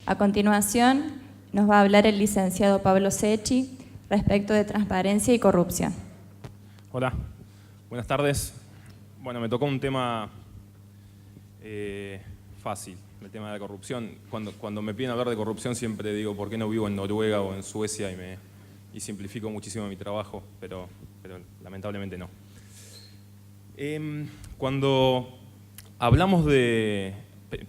A continuación, nos va a hablar el licenciado Pablo Secchi respecto de transparencia y corrupción. Hola, buenas tardes. Bueno, me tocó un tema fácil, el tema de la corrupción. Cuando me piden hablar de corrupción siempre digo por qué no vivo en Noruega o en Suecia y simplifico muchísimo mi trabajo, pero lamentablemente no. Cuando hablamos de...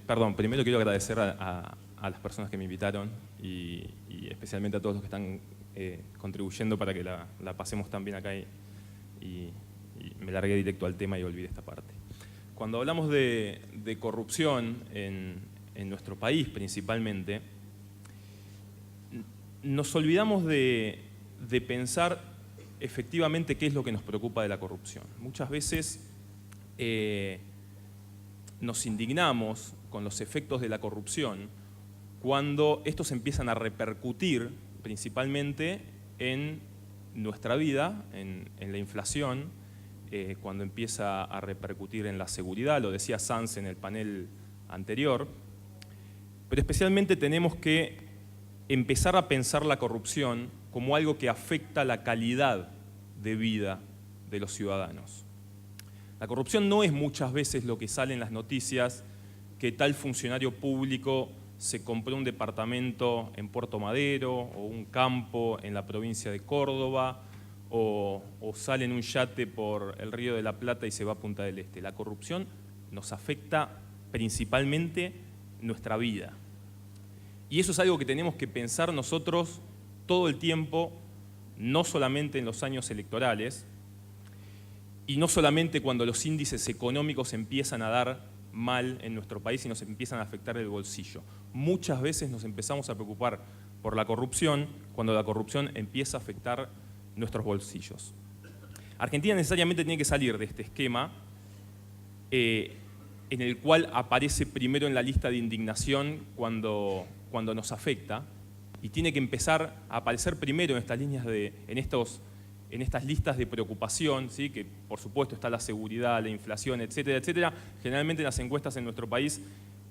Perdón, primero quiero agradecer a las personas que me invitaron y especialmente a todos los que están contribuyendo para que la pasemos tan bien acá y me largué directo al tema y olvidé esta parte. Cuando hablamos de corrupción en nuestro país principalmente, nos olvidamos de pensar efectivamente qué es lo que nos preocupa de la corrupción. Muchas veces nos indignamos con los efectos de la corrupción cuando estos empiezan a repercutir principalmente en nuestra vida, en la inflación, cuando empieza a repercutir en la seguridad, lo decía Sanz en el panel anterior, pero especialmente tenemos que empezar a pensar la corrupción como algo que afecta la calidad de vida de los ciudadanos. La corrupción no es muchas veces lo que sale en las noticias, que tal funcionario público se compró un departamento en Puerto Madero o un campo en la provincia de Córdoba o sale en un yate por el Río de la Plata y se va a Punta del Este. La corrupción nos afecta principalmente nuestra vida. Y eso es algo que tenemos que pensar nosotros todo el tiempo, no solamente en los años electorales y no solamente cuando los índices económicos empiezan a dar mal en nuestro país y nos empiezan a afectar el bolsillo. Muchas veces nos empezamos a preocupar por la corrupción cuando la corrupción empieza a afectar nuestros bolsillos. Argentina necesariamente tiene que salir de este esquema en el cual aparece primero en la lista de indignación cuando nos afecta y tiene que empezar a aparecer primero en estas líneas en estas listas de preocupación, ¿sí? Que por supuesto está la seguridad, la inflación, etcétera, etcétera. Generalmente en las encuestas en nuestro país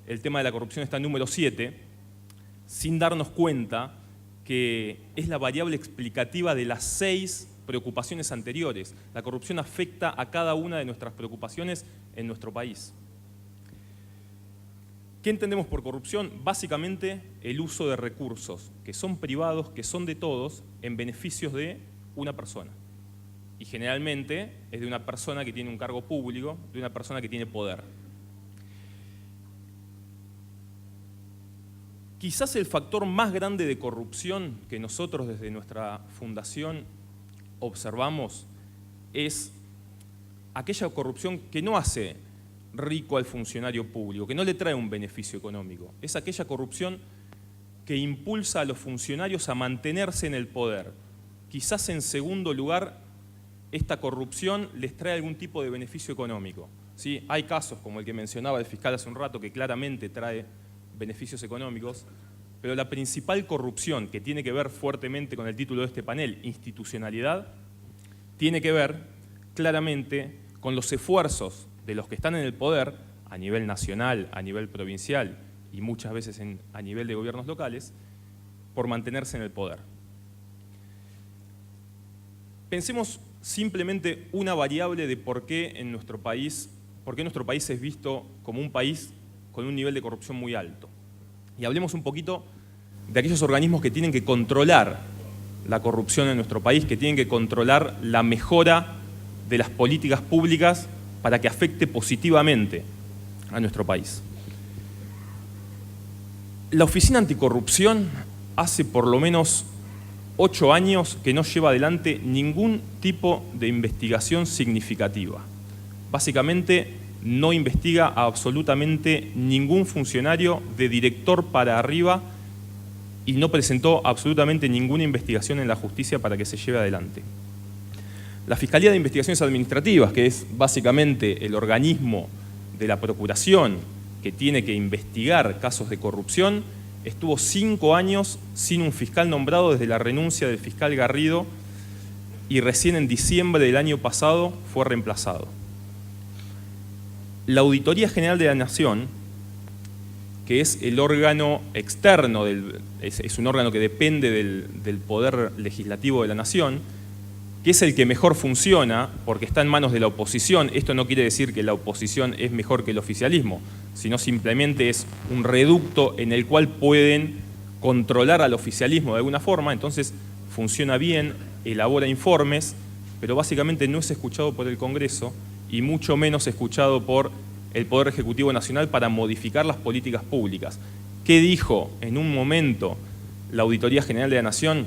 el tema de la corrupción está en número 7, sin darnos cuenta que es la variable explicativa de las 6 preocupaciones anteriores. La corrupción afecta a cada una de nuestras preocupaciones en nuestro país. ¿Qué entendemos por corrupción? Básicamente el uso de recursos que son privados, que son de todos, en beneficios de una persona. Y generalmente es de una persona que tiene un cargo público, de una persona que tiene poder. Quizás el factor más grande de corrupción que nosotros desde nuestra fundación observamos es aquella corrupción que no hace rico al funcionario público, que no le trae un beneficio económico. Es aquella corrupción que impulsa a los funcionarios a mantenerse en el poder. Quizás en segundo lugar, esta corrupción les trae algún tipo de beneficio económico, ¿sí? Hay casos como el que mencionaba el fiscal hace un rato que claramente trae beneficios económicos, pero la principal corrupción que tiene que ver fuertemente con el título de este panel, institucionalidad, tiene que ver claramente con los esfuerzos de los que están en el poder a nivel nacional, a nivel provincial y muchas veces a nivel de gobiernos locales, por mantenerse en el poder. Pensemos simplemente una variable de por qué nuestro país es visto como un país con un nivel de corrupción muy alto. Y hablemos un poquito de aquellos organismos que tienen que controlar la corrupción en nuestro país, que tienen que controlar la mejora de las políticas públicas para que afecte positivamente a nuestro país. La Oficina Anticorrupción hace por lo menos 8 años que no lleva adelante ningún tipo de investigación significativa. Básicamente no investiga a absolutamente ningún funcionario de director para arriba y no presentó absolutamente ninguna investigación en la justicia para que se lleve adelante. La Fiscalía de Investigaciones Administrativas, que es básicamente el organismo de la Procuración que tiene que investigar casos de corrupción, estuvo 5 años sin un fiscal nombrado desde la renuncia del fiscal Garrido y recién en diciembre del año pasado fue reemplazado. La Auditoría General de la Nación que es el órgano externo, es un órgano que depende del poder legislativo de la nación, que es el que mejor funciona porque está en manos de la oposición. Esto no quiere decir que la oposición es mejor que el oficialismo, sino simplemente es un reducto en el cual pueden controlar al oficialismo de alguna forma. Entonces funciona bien, elabora informes, pero básicamente no es escuchado por el Congreso y mucho menos escuchado por el Poder Ejecutivo Nacional para modificar las políticas públicas. ¿Qué dijo en un momento la Auditoría General de la Nación?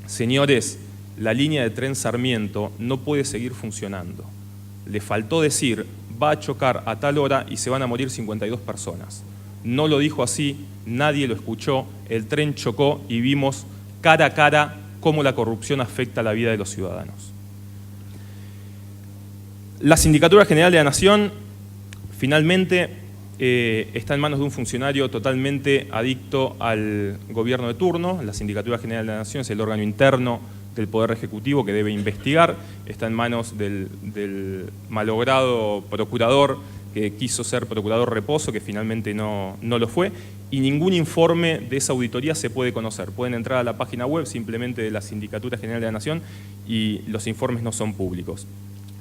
Señores, la línea de tren Sarmiento no puede seguir funcionando. Le faltó decir, va a chocar a tal hora y se van a morir 52 personas. No lo dijo así, nadie lo escuchó, el tren chocó y vimos cara a cara cómo la corrupción afecta la vida de los ciudadanos. La Sindicatura General de la Nación finalmente está en manos de un funcionario totalmente adicto al gobierno de turno. La Sindicatura General de la Nación es el órgano interno del Poder Ejecutivo que debe investigar, está en manos del malogrado procurador que quiso ser procurador Reposo, que finalmente no lo fue, y ningún informe de esa auditoría se puede conocer. Pueden entrar a la página web simplemente de la Sindicatura General de la Nación y los informes no son públicos.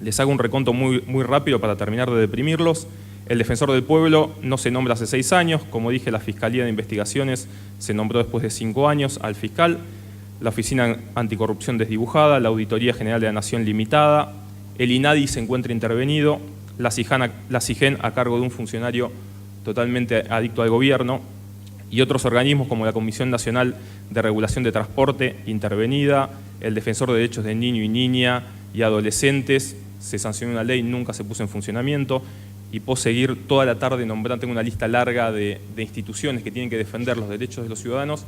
Les hago un reconto muy rápido para terminar de deprimirlos. El Defensor del Pueblo no se nombra hace 6 años, como dije, la Fiscalía de Investigaciones se nombró después de 5 años al fiscal, la Oficina Anticorrupción desdibujada, la Auditoría General de la Nación limitada, el INADI se encuentra intervenido, la SIGEN a cargo de un funcionario totalmente adicto al gobierno y otros organismos como la Comisión Nacional de Regulación de Transporte intervenida, el Defensor de Derechos de Niño y Niña y Adolescentes, se sancionó una ley, nunca se puso en funcionamiento, y puedo seguir toda la tarde nombrando, tengo una lista larga de instituciones que tienen que defender los derechos de los ciudadanos,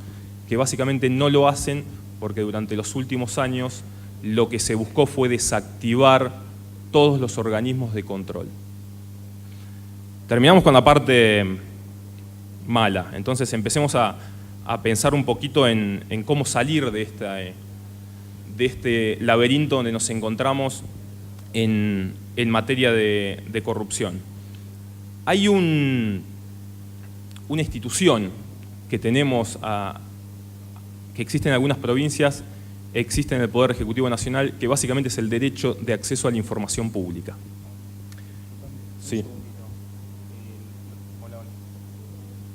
que básicamente no lo hacen porque durante los últimos años lo que se buscó fue desactivar todos los organismos de control. Terminamos con la parte mala, entonces empecemos a pensar un poquito en cómo salir de este laberinto donde nos encontramos en materia de corrupción. Hay una institución que tenemos, que existe en algunas provincias, existe en el Poder Ejecutivo Nacional, que básicamente es el derecho de acceso a la información pública. Sí.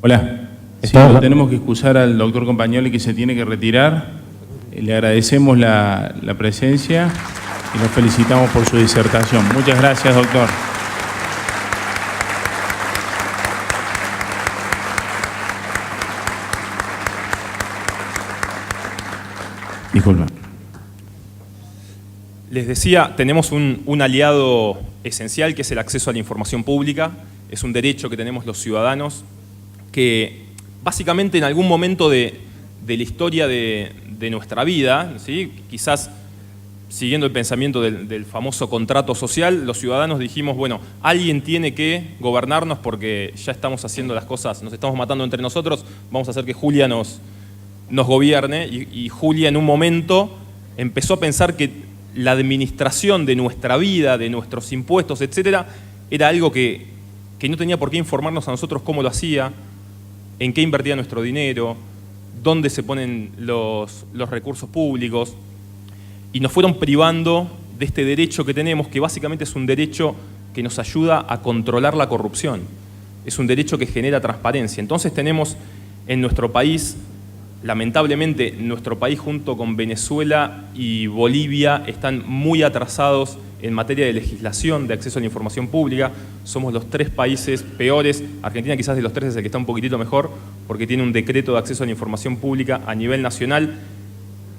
Hola. Sí, tenemos que excusar al doctor Compagnoli que se tiene que retirar. Le agradecemos la presencia y nos felicitamos por su disertación. Muchas gracias, doctor. Disculpa. Les decía, tenemos un aliado esencial que es el acceso a la información pública. Es un derecho que tenemos los ciudadanos que básicamente en algún momento de la historia de nuestra vida, ¿sí? Quizás siguiendo el pensamiento del famoso contrato social, los ciudadanos dijimos, bueno, alguien tiene que gobernarnos porque ya estamos haciendo las cosas, nos estamos matando entre nosotros, vamos a hacer que Julia nos gobierne, y Julia en un momento empezó a pensar que la administración de nuestra vida, de nuestros impuestos, etcétera, era algo que no tenía por qué informarnos a nosotros cómo lo hacía, en qué invertía nuestro dinero, dónde se ponen los recursos públicos, y nos fueron privando de este derecho que tenemos, que básicamente es un derecho que nos ayuda a controlar la corrupción. Es un derecho que genera transparencia. Entonces tenemos en nuestro país, lamentablemente, nuestro país junto con Venezuela y Bolivia están muy atrasados en materia de legislación de acceso a la información pública. Somos los 3 países peores. Argentina quizás de los 3 es el que está un poquitito mejor porque tiene un decreto de acceso a la información pública a nivel nacional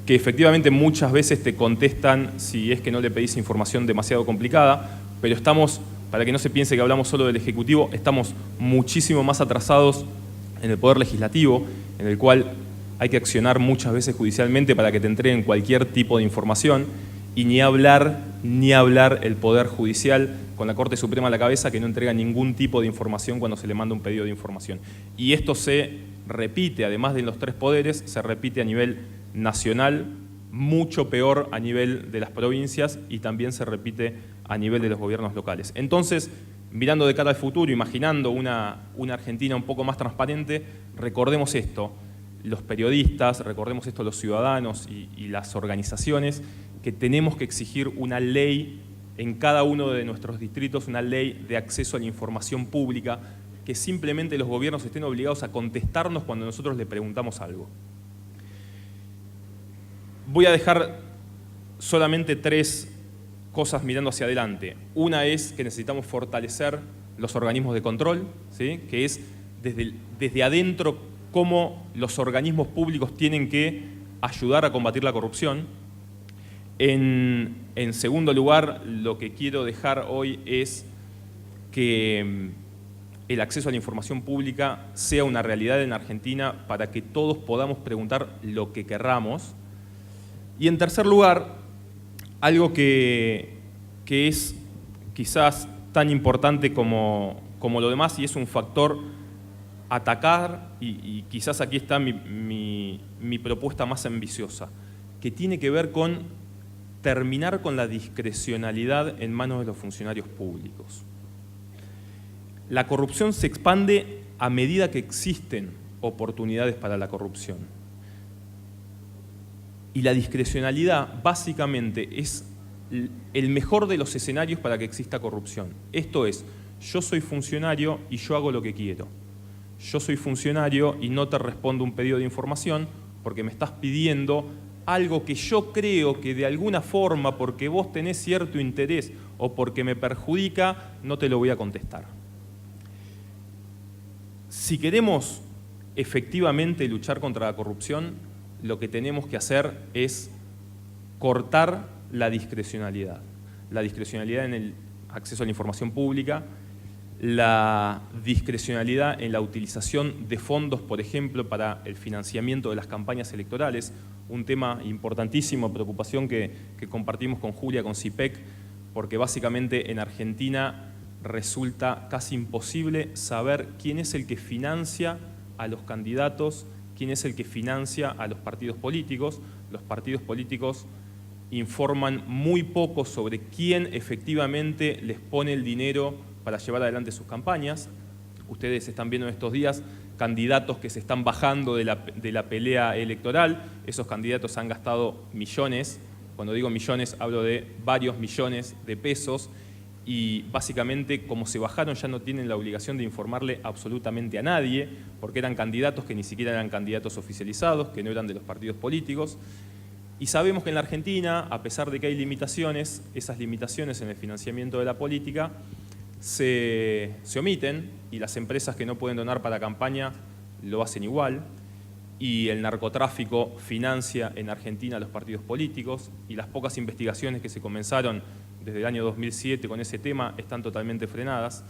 que efectivamente muchas veces te contestan si es que no le pedís información demasiado complicada, pero estamos, para que no se piense que hablamos solo del Ejecutivo, estamos muchísimo más atrasados en el Poder Legislativo, en el cual hay que accionar muchas veces judicialmente para que te entreguen cualquier tipo de información, y ni hablar el Poder Judicial con la Corte Suprema a la cabeza, que no entrega ningún tipo de información cuando se le manda un pedido de información. Y esto se repite, además de los 3 poderes, se repite a nivel nacional, mucho peor a nivel de las provincias y también se repite a nivel de los gobiernos locales. Entonces, mirando de cara al futuro, imaginando una Argentina un poco más transparente, recordemos esto, los periodistas, recordemos esto los ciudadanos y las organizaciones, que tenemos que exigir una ley en cada uno de nuestros distritos, una ley de acceso a la información pública, que simplemente los gobiernos estén obligados a contestarnos cuando nosotros le preguntamos algo. Voy a dejar solamente 3 cosas mirando hacia adelante. Una es que necesitamos fortalecer los organismos de control, ¿sí? Que es desde adentro cómo los organismos públicos tienen que ayudar a combatir la corrupción. En segundo lugar, lo que quiero dejar hoy es que el acceso a la información pública sea una realidad en Argentina para que todos podamos preguntar lo que querramos. Y en tercer lugar, algo que es quizás tan importante como lo demás y es un factor a atacar, y quizás aquí está mi propuesta más ambiciosa, que tiene que ver con terminar con la discrecionalidad en manos de los funcionarios públicos. La corrupción se expande a medida que existen oportunidades para la corrupción. Y la discrecionalidad básicamente es el mejor de los escenarios para que exista corrupción. Esto es, yo soy funcionario y yo hago lo que quiero. Yo soy funcionario y no te respondo un pedido de información porque me estás pidiendo algo que yo creo que de alguna forma, porque vos tenés cierto interés o porque me perjudica, no te lo voy a contestar. Si queremos efectivamente luchar contra la corrupción, lo que tenemos que hacer es cortar la discrecionalidad. La discrecionalidad en el acceso a la información pública, la discrecionalidad en la utilización de fondos, por ejemplo, para el financiamiento de las campañas electorales, un tema importantísimo, preocupación que compartimos con Julia, con CIPEC, porque básicamente en Argentina resulta casi imposible saber quién es el que financia a los candidatos, quién es el que financia a los partidos políticos. Los partidos políticos informan muy poco sobre quién efectivamente les pone el dinero para llevar adelante sus campañas. Ustedes están viendo en estos días candidatos que se están bajando de la pelea electoral. Esos candidatos han gastado millones, cuando digo millones hablo de varios millones de pesos, y básicamente como se bajaron ya no tienen la obligación de informarle absolutamente a nadie, porque eran candidatos que ni siquiera eran candidatos oficializados, que no eran de los partidos políticos. Y sabemos que en la Argentina, a pesar de que hay limitaciones, esas limitaciones en el financiamiento de la política se omiten, y las empresas que no pueden donar para campaña lo hacen igual, y el narcotráfico financia en Argentina a los partidos políticos, y las pocas investigaciones que se comenzaron desde el año 2007 con ese tema están totalmente frenadas.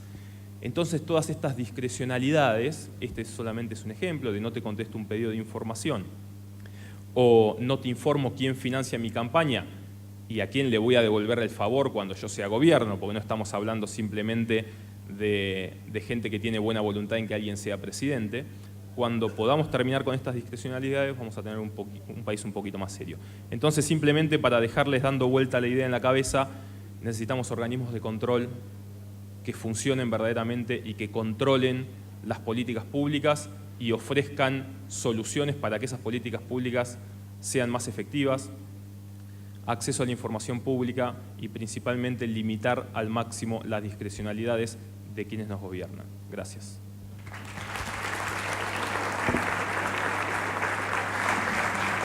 Entonces todas estas discrecionalidades, este solamente es un ejemplo de no te contesto un pedido de información, o no te informo quién financia mi campaña y a quién le voy a devolver el favor cuando yo sea gobierno, porque no estamos hablando simplemente de gente que tiene buena voluntad en que alguien sea presidente. Cuando podamos terminar con estas discrecionalidades vamos a tener un país un poquito más serio. Entonces, simplemente para dejarles dando vuelta la idea en la cabeza, necesitamos organismos de control que funcionen verdaderamente y que controlen las políticas públicas y ofrezcan soluciones para que esas políticas públicas sean más efectivas, acceso a la información pública y principalmente limitar al máximo las discrecionalidades de quienes nos gobiernan. Gracias.